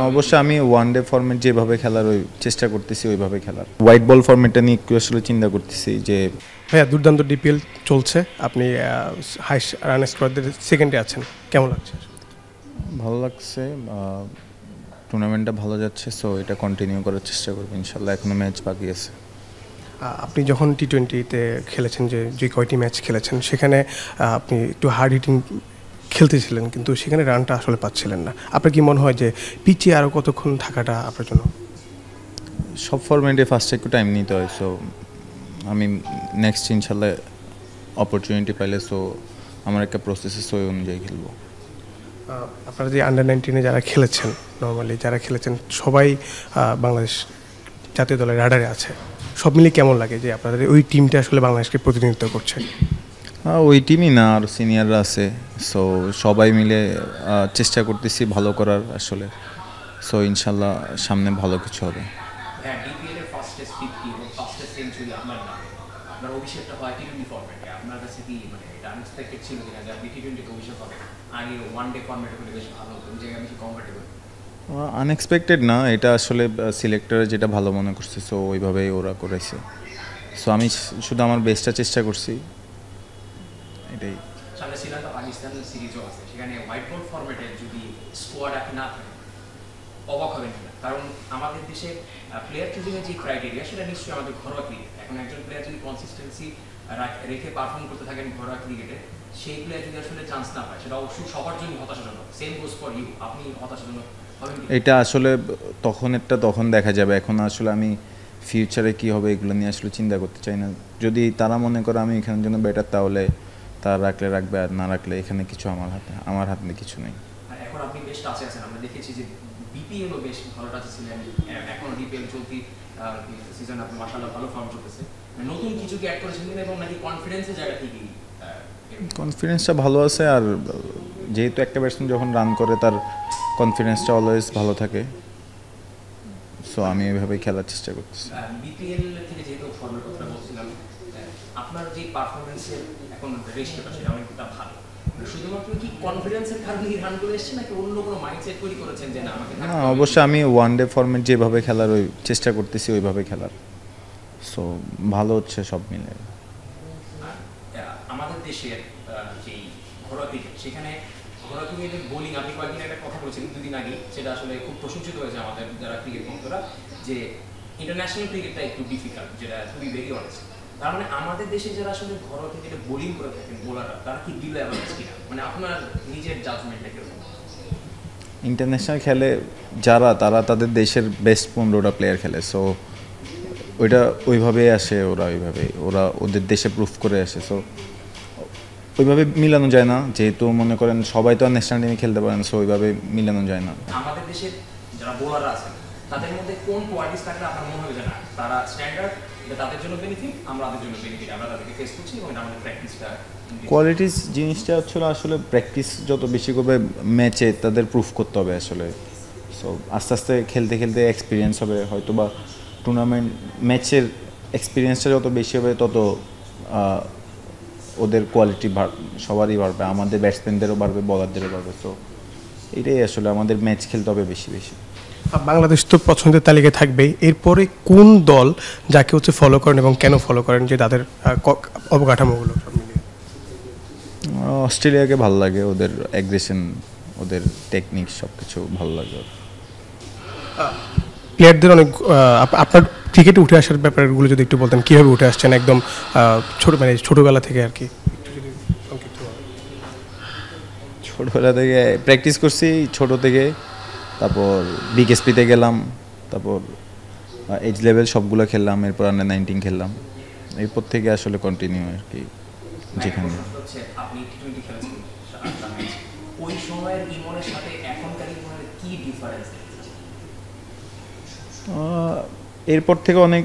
অবশ্যই আমি one day format যেভাবে খেলার ওই চেষ্টা করতেছি ওইভাবে খেলার। হোয়াইট বল ফরম্যাটটা নিয়ে একটু আসলে চিন্তা করতেছি যে ভাইয়া দুর্দান্ত ডিপিএল চলছে, আপনি হাই রান স্কোয়ারদের সেকেন্ডে আছেন, কেমন লাগছে? ভালো লাগছে, টুর্নামেন্টটা ভালো যাচ্ছে, সো এটা কন্টিনিউ করার চেষ্টা করবো ইনশাল্লাহ। এখনও ম্যাচ বাকি আছে। আপনি যখন টি-20-তে খেলেছেন, যে কয়টি ম্যাচ খেলেছেন সেখানে আপনি একটু হার্ড হিটিং খেলতেছিলেন, কিন্তু সেখানে রানটা আসলে পাচ্ছিলেন না। আপনার কি মনে হয় যে পিচে আরও কতক্ষণ থাকাটা আপনার জন্য? সব ফরম্যাটে ফার্স্টে একটু টাইম নিতে হয়, সো আমি নেক্সট ইনশাল্লাহ অপরচুনিটি পাইলে সো আমার একটা প্রসেসে সো অনুযায়ী খেলবো। আপনারা যে আন্ডার-19-এ যারা খেলেছেন, নর্মালি যারা খেলেছেন সবাই বাংলাদেশ জাতীয় দলের রাডারে আছে। সব মিলিয়ে কেমন লাগে যে আপনাদের ওই টিমটা আসলে বাংলাদেশকে প্রতিনিধিত্ব করছে? ওই টিমই না, আর সিনিয়ররা আছে, সো সবাই মিলে চেষ্টা করতেছি ভালো করার আসলে। সো ইনশাল্লাহ সামনে ভালো কিছু হবে। আনএক্সপেক্টেড না, এটা আসলে সিলেক্টর যেটা ভালো মনে করছে সো ওইভাবেই ওরা করেছে। সো আমি শুধু আমার বেস্টটা চেষ্টা করছি, এটাই। সামনে শ্রীলঙ্কা পাকিস্তান সিরিজও আছে, সেখানে হোয়াইট বল ফরম্যাটে যদি স্কোয়াড আপনি না থাকে অবাক হবেন না, কারণ আমাদের দেশে প্লেয়ার চুজিংয়ের যে ক্রাইটেরিয়া সেটা নিশ্চয়ই আমাদের ঘরোয়া ক্রিকেট। এখন একজন প্লেয়ার যদি কনসিস্টেন্সি রেখে পারফর্ম করতে থাকেন ঘরোয়া ক্রিকেটে, সেই প্লেয়ার যদি আসলে চান্স না পায় সেটা অবশ্যই সবার জন্য হতাশাজনক। সেম গোজ ফর ইউ, আপনি হতাশাজনক হবেন। এটা আসলে তখন দেখা যাবে। এখন আসলে আমি ফিউচারে কী হবে এগুলো নিয়ে আসলে চিন্তা করতে চাই না। যদি তারা মনে করে আমি এখানের জন্য বেটার, তাহলে তারা রাখবে, আর না রাখলে এখানে কিছু আমার হাতে কিছু নেই। এখন আপনি বেশ টাচে আছেন, আমরা দেখেছি যে বিপিএলও বেশ ভালো টাচে ছিলেন, এখন ডিপিএল চলতি সিজন আপনি মাশাআল্লাহ ভালো ফর্ম চলতেছে। নতুন কিছু কি অ্যাড করেছেন এবং নাকি কনফিডেন্সের জায়গা থেকে? কনফিডেন্সটা ভালো আছে, আর যেহেতু একটা ব্যাটসম্যান যখন রান করে তার কনফিডেন্সটা অলওয়েজ ভালো থাকে, সো আমি এইভাবেই খেলার চেষ্টা করতেছি। বিপিএল থেকে যেহেতু ফর্মের কথা বলছিলাম, আপনার যে পারফরমেন্সের এখন রেশিওটা সেটা অনেকটা ভালো, শুধুমাত্র কি কনফিডেন্সের কারণে রান করে এসেছেন নাকি অন্য কোনো মাইন্ডসেট তৈরি করেছেন যে না আমাকে? না, অবশ্যই আমি ওয়ান ডে ফরম্যাট যেভাবে খেলার ওই চেষ্টা করতেছি ওইভাবে খেলার, সো ভালো হচ্ছে সব মিলে। আমাদের দেশের যেই ঘরোয়া ক্রিকেট, সেখানে ঘরোয়া ক্রিকেটের বোলিং, আপনি কয়েকদিন একটা কথা বলেছিলেন দুদিন আগে, সেটা আসলে খুব প্রশংসিত হয়েছে আমাদের যারা ক্রিকেট ভক্তরা, যে ইন্টারন্যাশনাল ক্রিকেটটা একটু ডিফিকাল্ট, যেটা খুবই ভেরি অনেস্ট। তার মানে আমাদের দেশে যারা আসলে ঘরোয়া ক্রিকেটে বোলিং করে থাকেন বোলাররা, তারা কি বিলো অ্যাভারেজ কিনা? মানে আপনার নিজের জাজমেন্টটা কিরকম? ইন্টারন্যাশনাল খেলে যারা, তারা তাদের দেশের বেস্ট 15টা প্লেয়ার খেলে, সো ওইটা ওইভাবেই আসে, ওরা ওদের দেশে প্রুফ করে আসে, সো ওইভাবে মিলানো যায় না। যেহেতু মনে করেন সবাই তো আর ন্যাশনাল টিমে খেলতে পারেন, সো ওইভাবে মিলানো যায় না। আমাদের দেশের যারা বোলাররা আছেন তাদের মধ্যে কোন কোয়ালিটিস থাকলে আপনার মনে হবে যে না তারা স্ট্যান্ডার্ড, এটা তাদের জন্য বেনিফিট, আমাদের জন্য বেনিফিট, আমরা তাদেরকে ফেস করছি এবং আমাদের প্র্যাকটিসটা? কোয়ালিটিস জিনিসটা হচ্ছিল আসলে প্র্যাকটিস যত বেশি করবে ম্যাচে তাদের প্রুফ করতে হবে আসলে। সো আস্তে আস্তে খেলতে খেলতে এক্সপিরিয়েন্স হবে, হয়তো বা টুর্নামেন্ট ম্যাচের এক্সপিরিয়েন্সটা যত বেশি হবে তত ওদের কোয়ালিটি সবারই বাড়বে, আমাদের ব্যাটসম্যানদেরও বাড়বে, বলারদেরও বাড়বে। তো এটাই আসলে আমাদের ম্যাচ খেলতে হবে বেশি বেশি। বাংলাদেশ তো পছন্দের তালিকায় থাকবেই, এরপরে কোন দল যাকে ফলো করেন এবং কেন ফলো করেন, যে তাদের অবকাঠামোগুলো? অস্ট্রেলিয়াকে ভালো লাগে, ওদের অ্যাগ্রেশন, ওদের টেকনিক সব কিছু ভালো লাগে। প্লেয়ারদের অনেক আপনার ক্রিকেটে উঠে আসার ব্যাপারগুলো যদি একটু বলতেন, কীভাবে উঠে আসছেন একদম ছোটোবেলা থেকে আর কি? ছোটোবেলা থেকে প্র্যাকটিস করছি ছোটো থেকে, তারপর বিকেএসপিতে গেলাম, তারপর এজ লেভেল সবগুলো খেললাম, এরপর আন্ডার-19 খেললাম, এরপর থেকে আসলে কন্টিনিউ আর কি। যেখানে আপনি টি-20 খেলেছেন, ওই সময়ের ইমনের সাথে এখনকার ইমনের কি ডিফারেন্স? এরপর থেকে অনেক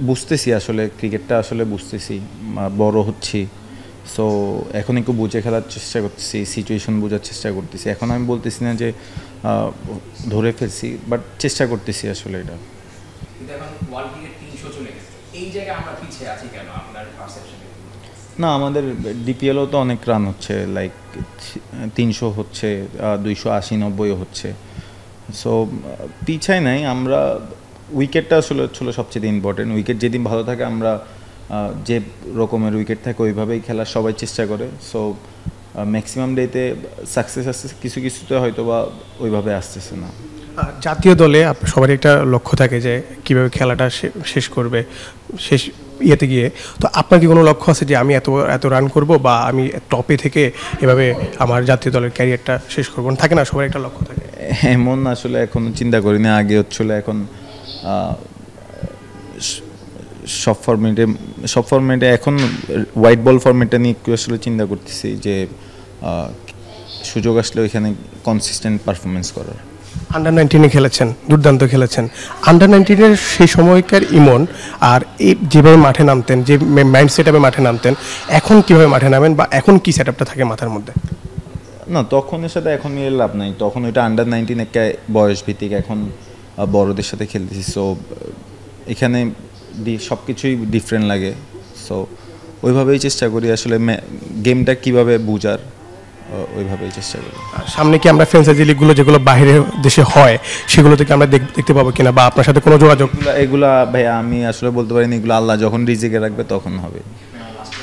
বুঝতেছি আসলে, ক্রিকেটটা আসলে বুঝতেছি, বড় হচ্ছি, সো এখন একটু বুঝে খেলার চেষ্টা করতেছি, সিচুয়েশন বোঝার চেষ্টা করতেছি। এখন আমি বলতেছি না যে ধরে ফেলছি, বাট চেষ্টা করতেছি আসলে এটা। না, আমাদের ডিপিএলও তো অনেক রান হচ্ছে, লাইক 300 হচ্ছে, 280-90 হচ্ছে, সো পিছাই নাই আমরা, উইকেটটা আসলে ছিল সবচেয়ে ইম্পর্টেন্ট। উইকেট যেদিন ভালো থাকে আমরা যে রকমের উইকেট থাকে ওইভাবেই খেলার সবাই চেষ্টা করে। সো ম্যাক্সিমাম ডেতে সাকসেস আসতেছে, কিছু কিছুতে হয়তো বা ওইভাবে আসতেছে না। জাতীয় দলে সবারই একটা লক্ষ্য থাকে যে কীভাবে খেলাটা শেষ করবে, শেষ ইয়েতে গিয়ে। তো আপনার কি কোনো লক্ষ্য আছে যে আমি এত এত রান করব বা আমি টপে থেকে এভাবে আমার জাতীয় দলের ক্যারিয়ারটা শেষ করবো? থাকে না, সবার একটা লক্ষ্য থাকে। এমন আসলে এখন চিন্তা করি না, আগে হচ্ছিল। এখন সব ফরম্যাটে এখন হোয়াইট বল ফরম্যাটটা নিয়ে একটু আসলে চিন্তা করতেছি যে সুযোগ আসলে ওইখানে কনসিস্টেন্ট পারফরমেন্স করার। আন্ডার-19 খেলেছেন, দুর্দান্ত খেলেছেন। আন্ডার-19 সেই সময়কার ইমন আর এই যেভাবে মাঠে নামতেন, যে মাইন্ড সেট আপে মাঠে নামতেন, এখন কিভাবে মাঠে নামেন বা এখন কি সেট আপটা থাকে মাথার মধ্যে? না, তখনের সাথে এখন নিয়ে লাভ নাই। তখন ওইটা আন্ডার-19 একটা বয়স ভিত্তিক, এখন বড়দের সাথে খেলতেছি। সো এখানে সব কিছুই ডিফারেন্ট লাগে। সো ওইভাবেই চেষ্টা করি আসলে গেমটা কীভাবে বুঝার, ওইভাবেই চেষ্টা করি। সামনে কি আমরা ফ্র্যাঞ্চাইজি লিগগুলো যেগুলো বাইরের দেশে হয় সেগুলো থেকে আমরা দেখতে পাবো কিনা, বা আপনার সাথে কোনো যোগাযোগ? এগুলা ভাই আমি আসলে বলতে পারিনি, এগুলো আল্লাহ যখন রিজিকে রাখবে তখন হবে।